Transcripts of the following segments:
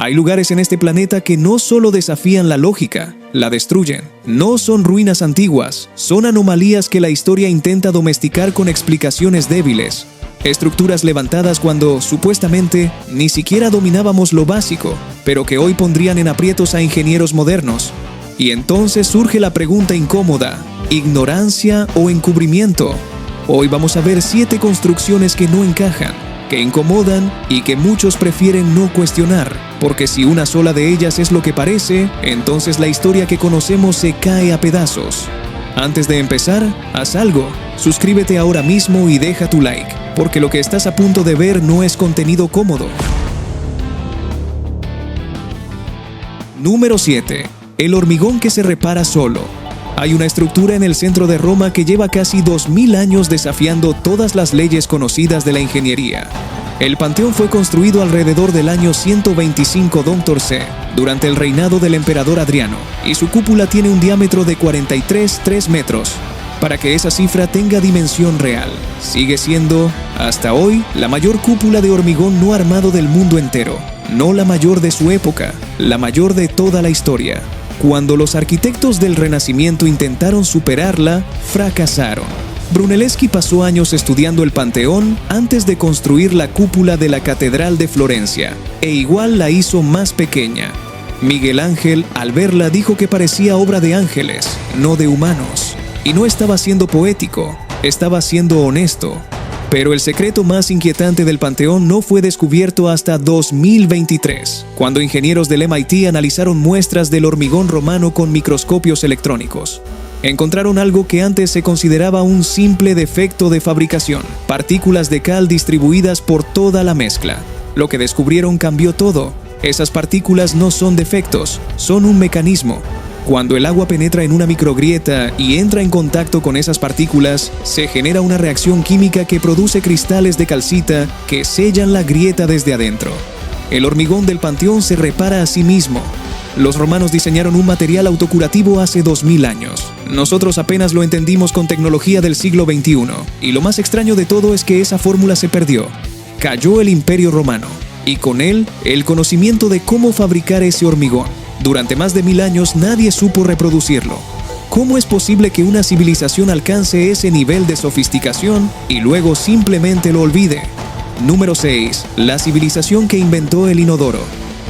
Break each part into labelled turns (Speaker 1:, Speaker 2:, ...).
Speaker 1: Hay lugares en este planeta que no solo desafían la lógica, la destruyen. No son ruinas antiguas, son anomalías que la historia intenta domesticar con explicaciones débiles. Estructuras levantadas cuando, supuestamente, ni siquiera dominábamos lo básico, pero que hoy pondrían en aprietos a ingenieros modernos. Y entonces surge la pregunta incómoda: ¿ignorancia o encubrimiento? Hoy vamos a ver 7 construcciones que no encajan, que incomodan y que muchos prefieren no cuestionar, porque si una sola de ellas es lo que parece, entonces la historia que conocemos se cae a pedazos. Antes de empezar, haz algo. Suscríbete ahora mismo y deja tu like, porque lo que estás a punto de ver no es contenido cómodo. Número 7. El hormigón que se repara solo. Hay una estructura en el centro de Roma que lleva casi 2000 años desafiando todas las leyes conocidas de la ingeniería. El Panteón fue construido alrededor del año 125 d.C., durante el reinado del emperador Adriano, y su cúpula tiene un diámetro de 43,3 metros. Para que esa cifra tenga dimensión real, sigue siendo, hasta hoy, la mayor cúpula de hormigón no armado del mundo entero. No la mayor de su época, la mayor de toda la historia. Cuando los arquitectos del Renacimiento intentaron superarla, fracasaron. Brunelleschi pasó años estudiando el Panteón antes de construir la cúpula de la Catedral de Florencia, e igual la hizo más pequeña. Miguel Ángel, al verla, dijo que parecía obra de ángeles, no de humanos. Y no estaba siendo poético, estaba siendo honesto. Pero el secreto más inquietante del Panteón no fue descubierto hasta 2023, cuando ingenieros del MIT analizaron muestras del hormigón romano con microscopios electrónicos. Encontraron algo que antes se consideraba un simple defecto de fabricación: partículas de cal distribuidas por toda la mezcla. Lo que descubrieron cambió todo. Esas partículas no son defectos, son un mecanismo. Cuando el agua penetra en una microgrieta y entra en contacto con esas partículas, se genera una reacción química que produce cristales de calcita que sellan la grieta desde adentro. El hormigón del Panteón se repara a sí mismo. Los romanos diseñaron un material autocurativo hace 2000 años. Nosotros apenas lo entendimos con tecnología del siglo XXI. Y lo más extraño de todo es que esa fórmula se perdió. Cayó el Imperio Romano, y con él, el conocimiento de cómo fabricar ese hormigón. Durante más de 1000 años nadie supo reproducirlo. ¿Cómo es posible que una civilización alcance ese nivel de sofisticación y luego simplemente lo olvide? Número 6. La civilización que inventó el inodoro.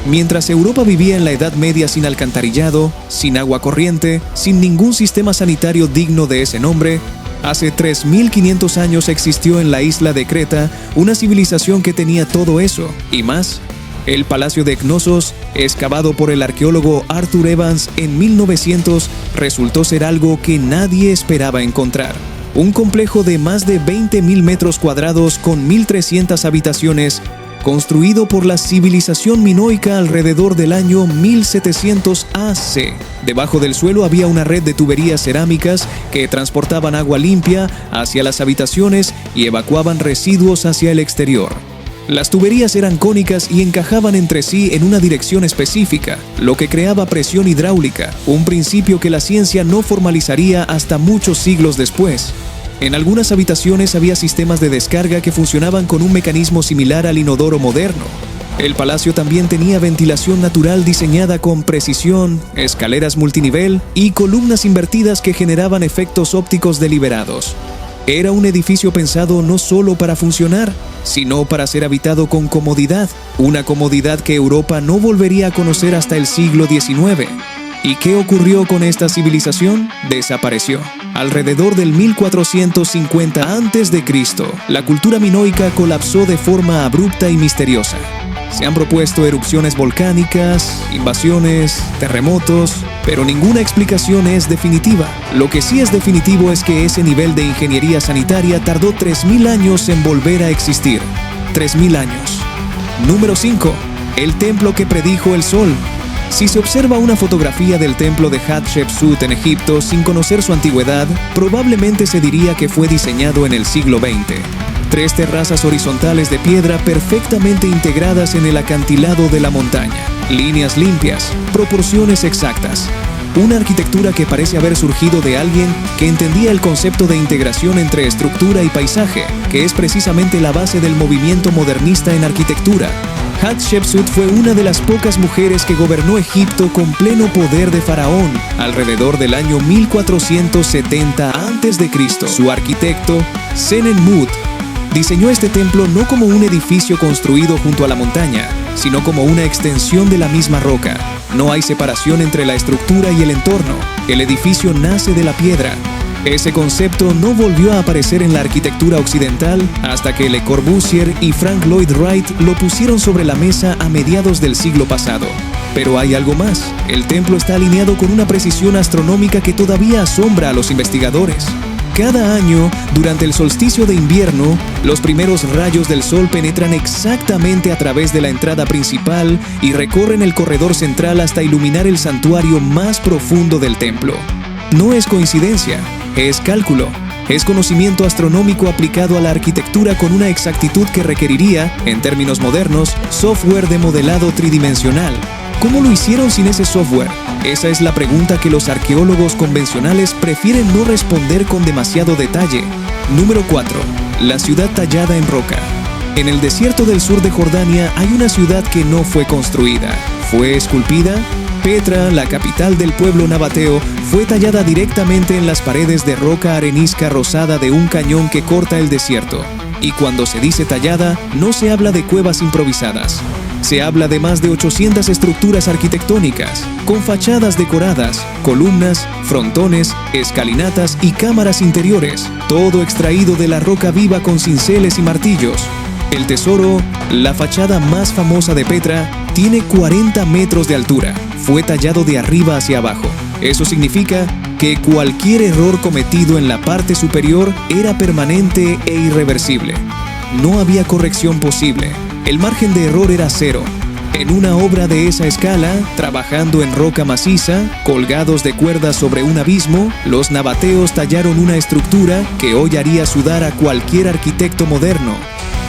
Speaker 1: Mientras Europa vivía en la Edad Media sin alcantarillado, sin agua corriente, sin ningún sistema sanitario digno de ese nombre, hace 3500 años existió en la isla de Creta una civilización que tenía todo eso y más. El Palacio de Cnosos, excavado por el arqueólogo Arthur Evans en 1900, resultó ser algo que nadie esperaba encontrar. Un complejo de más de 20.000 metros cuadrados con 1.300 habitaciones, construido por la civilización minoica alrededor del año 1700 AC. Debajo del suelo había una red de tuberías cerámicas que transportaban agua limpia hacia las habitaciones y evacuaban residuos hacia el exterior. Las tuberías eran cónicas y encajaban entre sí en una dirección específica, lo que creaba presión hidráulica, un principio que la ciencia no formalizaría hasta muchos siglos después. En algunas habitaciones había sistemas de descarga que funcionaban con un mecanismo similar al inodoro moderno. El palacio también tenía ventilación natural diseñada con precisión, escaleras multinivel y columnas invertidas que generaban efectos ópticos deliberados. Era un edificio pensado no solo para funcionar, sino para ser habitado con comodidad, una comodidad que Europa no volvería a conocer hasta el siglo XIX. ¿Y qué ocurrió con esta civilización? Desapareció. Alrededor del 1450 a.C., la cultura minoica colapsó de forma abrupta y misteriosa. Se han propuesto erupciones volcánicas, invasiones, terremotos, pero ninguna explicación es definitiva. Lo que sí es definitivo es que ese nivel de ingeniería sanitaria tardó 3000 años en volver a existir. 3000 años. Número 5. El templo que predijo el sol. Si se observa una fotografía del templo de Hatshepsut en Egipto sin conocer su antigüedad, probablemente se diría que fue diseñado en el siglo XX. 3 terrazas horizontales de piedra perfectamente integradas en el acantilado de la montaña. Líneas limpias, proporciones exactas. Una arquitectura que parece haber surgido de alguien que entendía el concepto de integración entre estructura y paisaje, que es precisamente la base del movimiento modernista en arquitectura. Hatshepsut fue una de las pocas mujeres que gobernó Egipto con pleno poder de faraón alrededor del año 1470 a.C. Su arquitecto, Senenmut, diseñó este templo no como un edificio construido junto a la montaña, sino como una extensión de la misma roca. No hay separación entre la estructura y el entorno. El edificio nace de la piedra. Ese concepto no volvió a aparecer en la arquitectura occidental hasta que Le Corbusier y Frank Lloyd Wright lo pusieron sobre la mesa a mediados del siglo pasado. Pero hay algo más. El templo está alineado con una precisión astronómica que todavía asombra a los investigadores. Cada año, durante el solsticio de invierno, los primeros rayos del sol penetran exactamente a través de la entrada principal y recorren el corredor central hasta iluminar el santuario más profundo del templo. No es coincidencia, es cálculo. Es conocimiento astronómico aplicado a la arquitectura con una exactitud que requeriría, en términos modernos, software de modelado tridimensional. ¿Cómo lo hicieron sin ese software? Esa es la pregunta que los arqueólogos convencionales prefieren no responder con demasiado detalle. Número 4. La ciudad tallada en roca. En el desierto del sur de Jordania hay una ciudad que no fue construida. ¿Fue esculpida? Petra, la capital del pueblo nabateo, fue tallada directamente en las paredes de roca arenisca rosada de un cañón que corta el desierto. Y cuando se dice tallada, no se habla de cuevas improvisadas. Se habla de más de 800 estructuras arquitectónicas, con fachadas decoradas, columnas, frontones, escalinatas y cámaras interiores, todo extraído de la roca viva con cinceles y martillos. El tesoro, la fachada más famosa de Petra, tiene 40 metros de altura. Fue tallado de arriba hacia abajo. Eso significa que cualquier error cometido en la parte superior era permanente e irreversible. No había corrección posible. El margen de error era cero. En una obra de esa escala, trabajando en roca maciza, colgados de cuerdas sobre un abismo, los nabateos tallaron una estructura que hoy haría sudar a cualquier arquitecto moderno.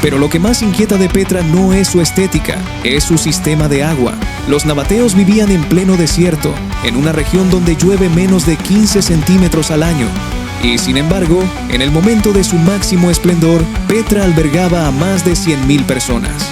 Speaker 1: Pero lo que más inquieta de Petra no es su estética, es su sistema de agua. Los nabateos vivían en pleno desierto, en una región donde llueve menos de 15 centímetros al año. Y sin embargo, en el momento de su máximo esplendor, Petra albergaba a más de 100.000 personas.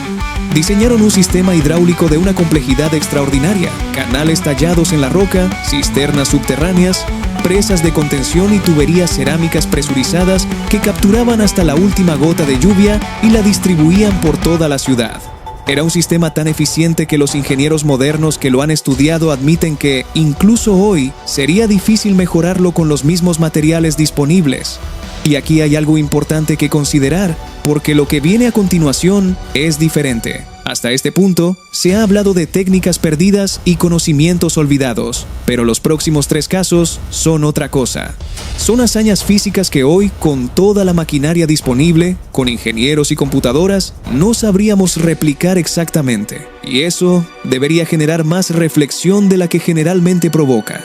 Speaker 1: Diseñaron un sistema hidráulico de una complejidad extraordinaria, canales tallados en la roca, cisternas subterráneas, presas de contención y tuberías cerámicas presurizadas que capturaban hasta la última gota de lluvia y la distribuían por toda la ciudad. Era un sistema tan eficiente que los ingenieros modernos que lo han estudiado admiten que, incluso hoy, sería difícil mejorarlo con los mismos materiales disponibles. Y aquí hay algo importante que considerar, porque lo que viene a continuación es diferente. Hasta este punto, se ha hablado de técnicas perdidas y conocimientos olvidados, pero los próximos 3 casos son otra cosa. Son hazañas físicas que hoy, con toda la maquinaria disponible, con ingenieros y computadoras, no sabríamos replicar exactamente. Y eso debería generar más reflexión de la que generalmente provoca.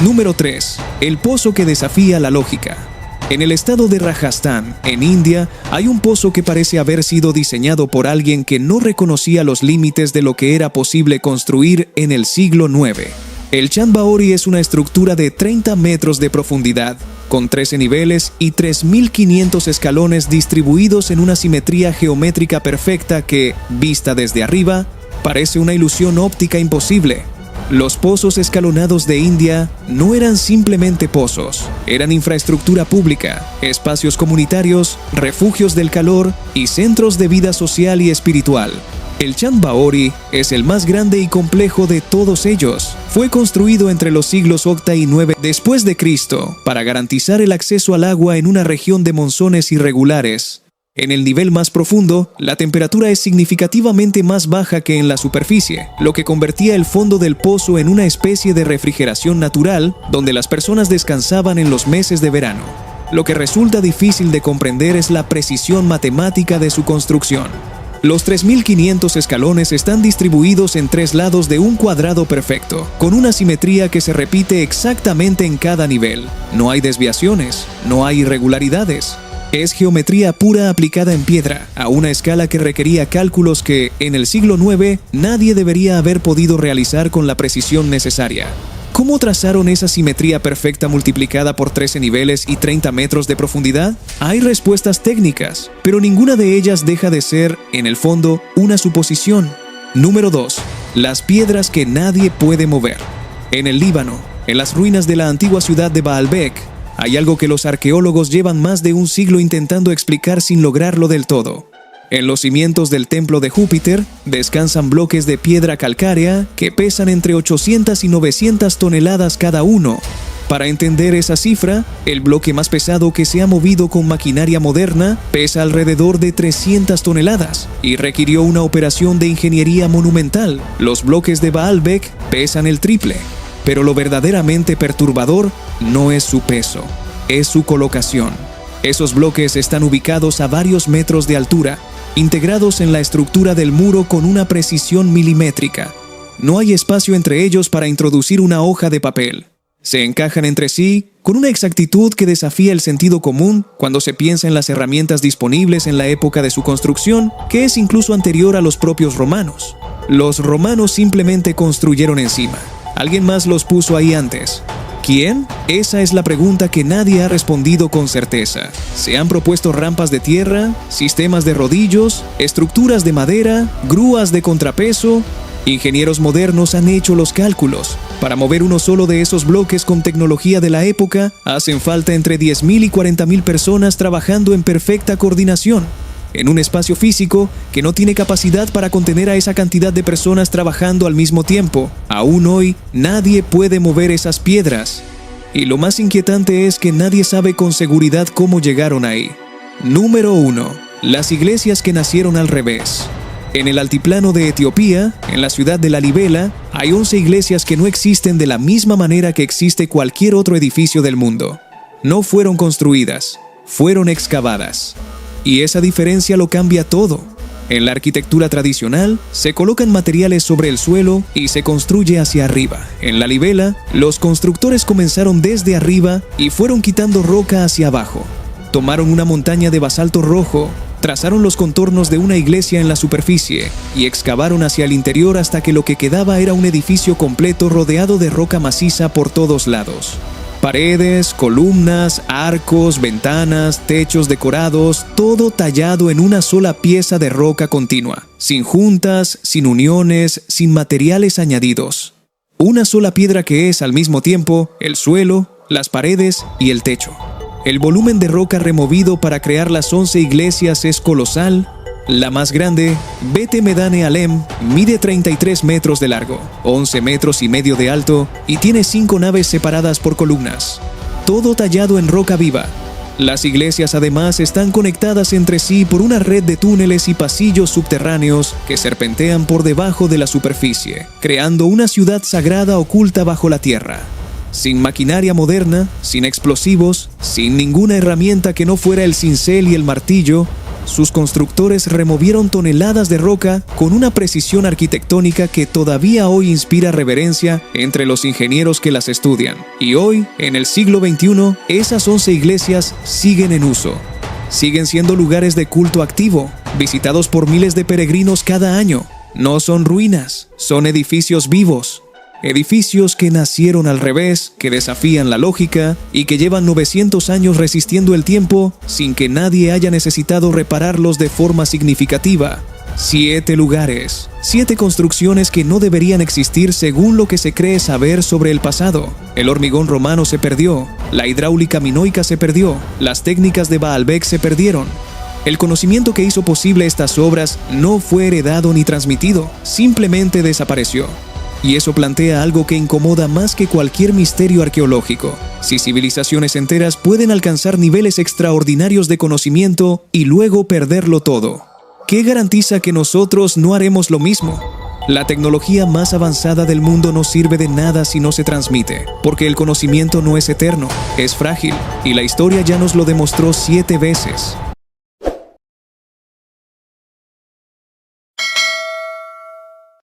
Speaker 1: Número 3. El pozo que desafía la lógica. En el estado de Rajasthan, en India, hay un pozo que parece haber sido diseñado por alguien que no reconocía los límites de lo que era posible construir en el siglo IX. El Chand Baori es una estructura de 30 metros de profundidad, con 13 niveles y 3.500 escalones distribuidos en una simetría geométrica perfecta que, vista desde arriba, parece una ilusión óptica imposible. Los pozos escalonados de India no eran simplemente pozos, eran infraestructura pública, espacios comunitarios, refugios del calor y centros de vida social y espiritual. El Chand Baori es el más grande y complejo de todos ellos. Fue construido entre los siglos VIII y IX después de Cristo para garantizar el acceso al agua en una región de monzones irregulares. En el nivel más profundo, la temperatura es significativamente más baja que en la superficie, lo que convertía el fondo del pozo en una especie de refrigeración natural donde las personas descansaban en los meses de verano. Lo que resulta difícil de comprender es la precisión matemática de su construcción. Los 3.500 escalones están distribuidos en 3 lados de un cuadrado perfecto, con una simetría que se repite exactamente en cada nivel. No hay desviaciones, no hay irregularidades. Es geometría pura aplicada en piedra, a una escala que requería cálculos que, en el siglo IX, nadie debería haber podido realizar con la precisión necesaria. ¿Cómo trazaron esa simetría perfecta multiplicada por 13 niveles y 30 metros de profundidad? Hay respuestas técnicas, pero ninguna de ellas deja de ser, en el fondo, una suposición. Número 2. Las piedras que nadie puede mover. En el Líbano, en las ruinas de la antigua ciudad de Baalbek, hay algo que los arqueólogos llevan más de un siglo intentando explicar sin lograrlo del todo. En los cimientos del templo de Júpiter descansan bloques de piedra calcárea que pesan entre 800 y 900 toneladas cada uno. Para entender esa cifra, el bloque más pesado que se ha movido con maquinaria moderna pesa alrededor de 300 toneladas y requirió una operación de ingeniería monumental. Los bloques de Baalbek pesan el triple, pero lo verdaderamente perturbador no es su peso, es su colocación. Esos bloques están ubicados a varios metros de altura, integrados en la estructura del muro con una precisión milimétrica. No hay espacio entre ellos para introducir una hoja de papel. Se encajan entre sí con una exactitud que desafía el sentido común cuando se piensa en las herramientas disponibles en la época de su construcción, que es incluso anterior a los propios romanos. Los romanos simplemente construyeron encima. Alguien más los puso ahí antes. ¿Quién? Esa es la pregunta que nadie ha respondido con certeza. Se han propuesto rampas de tierra, sistemas de rodillos, estructuras de madera, grúas de contrapeso. Ingenieros modernos han hecho los cálculos. Para mover uno solo de esos bloques con tecnología de la época, hacen falta entre 10.000 y 40.000 personas trabajando en perfecta coordinación, en un espacio físico que no tiene capacidad para contener a esa cantidad de personas trabajando al mismo tiempo. Aún hoy, nadie puede mover esas piedras. Y lo más inquietante es que nadie sabe con seguridad cómo llegaron ahí. Número 1. Las iglesias que nacieron al revés. En el altiplano de Etiopía, en la ciudad de Lalibela, hay 11 iglesias que no existen de la misma manera que existe cualquier otro edificio del mundo. No fueron construidas, fueron excavadas. Y esa diferencia lo cambia todo. En la arquitectura tradicional, se colocan materiales sobre el suelo y se construye hacia arriba. En Lalibela, los constructores comenzaron desde arriba y fueron quitando roca hacia abajo. Tomaron una montaña de basalto rojo, trazaron los contornos de una iglesia en la superficie y excavaron hacia el interior hasta que lo que quedaba era un edificio completo rodeado de roca maciza por todos lados. Paredes, columnas, arcos, ventanas, techos decorados, todo tallado en una sola pieza de roca continua, sin juntas, sin uniones, sin materiales añadidos. Una sola piedra que es al mismo tiempo el suelo, las paredes y el techo. El volumen de roca removido para crear las 11 iglesias es colosal. La más grande, Bet Medane Alem, mide 33 metros de largo, 11 metros y medio de alto y tiene 5 naves separadas por columnas. Todo tallado en roca viva. Las iglesias además están conectadas entre sí por una red de túneles y pasillos subterráneos que serpentean por debajo de la superficie, creando una ciudad sagrada oculta bajo la tierra. Sin maquinaria moderna, sin explosivos, sin ninguna herramienta que no fuera el cincel y el martillo, sus constructores removieron toneladas de roca con una precisión arquitectónica que todavía hoy inspira reverencia entre los ingenieros que las estudian. Y hoy, en el siglo XXI, esas 11 iglesias siguen en uso. Siguen siendo lugares de culto activo, visitados por miles de peregrinos cada año. No son ruinas, son edificios vivos. Edificios que nacieron al revés, que desafían la lógica y que llevan 900 años resistiendo el tiempo sin que nadie haya necesitado repararlos de forma significativa. 7 lugares, 7 construcciones que no deberían existir según lo que se cree saber sobre el pasado. El hormigón romano se perdió, la hidráulica minoica se perdió, las técnicas de Baalbek se perdieron. El conocimiento que hizo posible estas obras no fue heredado ni transmitido, simplemente desapareció. Y eso plantea algo que incomoda más que cualquier misterio arqueológico. Si civilizaciones enteras pueden alcanzar niveles extraordinarios de conocimiento y luego perderlo todo, ¿qué garantiza que nosotros no haremos lo mismo? La tecnología más avanzada del mundo no sirve de nada si no se transmite, porque el conocimiento no es eterno, es frágil, y la historia ya nos lo demostró 7 veces.